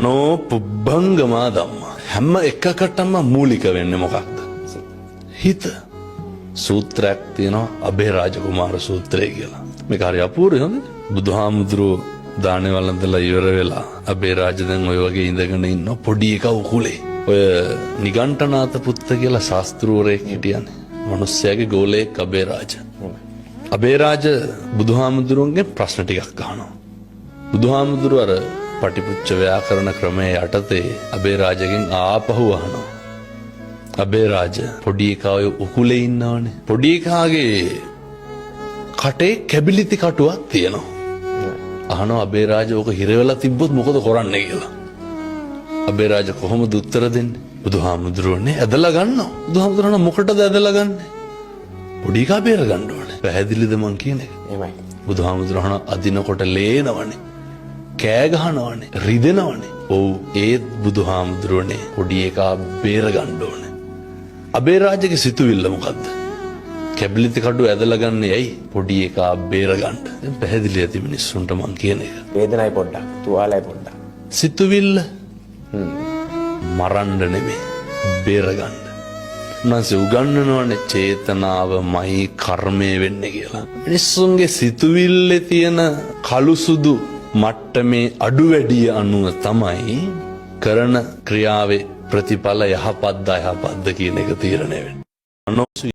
මනෝ පුබ්බංගමා ධම්මා. හැම එකකටම මූලික වෙන්නේ මොකක්ද? හිත. සූත්‍රයක් තියෙනවා අබේරාජ කුමාර සූත්‍රය කියලා. මේක හරි අපූර්වයි හොඳ. බුදුහාමුදුරුවෝ දානේ වළඳලා ඉවර වෙලා අබේරාජ දැන් ඔය වගේ ඉඳගෙන ඉන්න පොඩි එකා උකුලේ. ඔය නිගණ්ඨනාත පුත්ත කියලා ශාස්ත්‍රූවරයෙක් හිටියනේ. මිනිස්සයාගේ ගෝලයෙක් අබේරාජ. අබේරාජ බුදුහාමුදුරුවන්ගෙන් ප්‍රශ්න ටිකක් අහනවා. බුදුහාමුදුරුවෝ අර පටිපුච්ච ව්‍යාකරණ ක්‍රමයේ යටතේ අබේරාජගෙන් ආපහු අහනවා. අබේරාජ පොඩි එකා ඔය උකුලේ ඉන්නවනේ. පොඩි එකාගේ කටේ කැබිලිති කටුවක් තියෙනවා. අහනවා අබේරාජ ඕක හිර වෙලා තිබ්බොත් මොකද කරන්නේ කියලා. අබේරාජ කොහොමද උත්තර දෙන්නේ? බුදුහාමුදුරුවනේ ඇදලා ගන්නවා. බුදුහාමුදුරුවෝ මොකටද ඇදලා ගන්නෙ? පොඩි එකා බේර ගන්න ඕනේ. පැහැදිලිද මං කියන එක? එහෙමයි. බුදුහාමුදුරුවෝ අදිනකොට ලේනවනේ. කෑ ගහනවනේ. රිදෙනවනේ. ඔව් ඒත් බුදුහාමුදුරුවනේ පොඩි එකා බේර ගන්න ඕනේ. අබේරාජගේ සිතුවිල්ල මොකද්ද? කැබිලිති කඩුව ඇදලා ගන්නේ ඇයි? පොඩි එකා බේර ගන්න. දැන් පැහැදිලි ඇති මිනිස්සුන්ට මං කියන එක. වේදනයි පොඩ්ඩක්, තුවාලයි පොඩ්ඩක්. සිතුවිල්ල මරන්න නෙමෙයි, බේර ගන්න. උන්වහන්සේ උගන්වනවනේ චේතනාවමයි කර්මය වෙන්නේ කියලා. මිනිස්සුන්ගේ සිතුවිල්ලේ තියෙන කළු සුදු මට්ටමේ අඩු වැඩිය අනුව තමයි කරන ක්‍රියාවේ ප්‍රතිඵල යහපත්ද අයහපත්ද කියන එක තීරණය වෙන්නේ.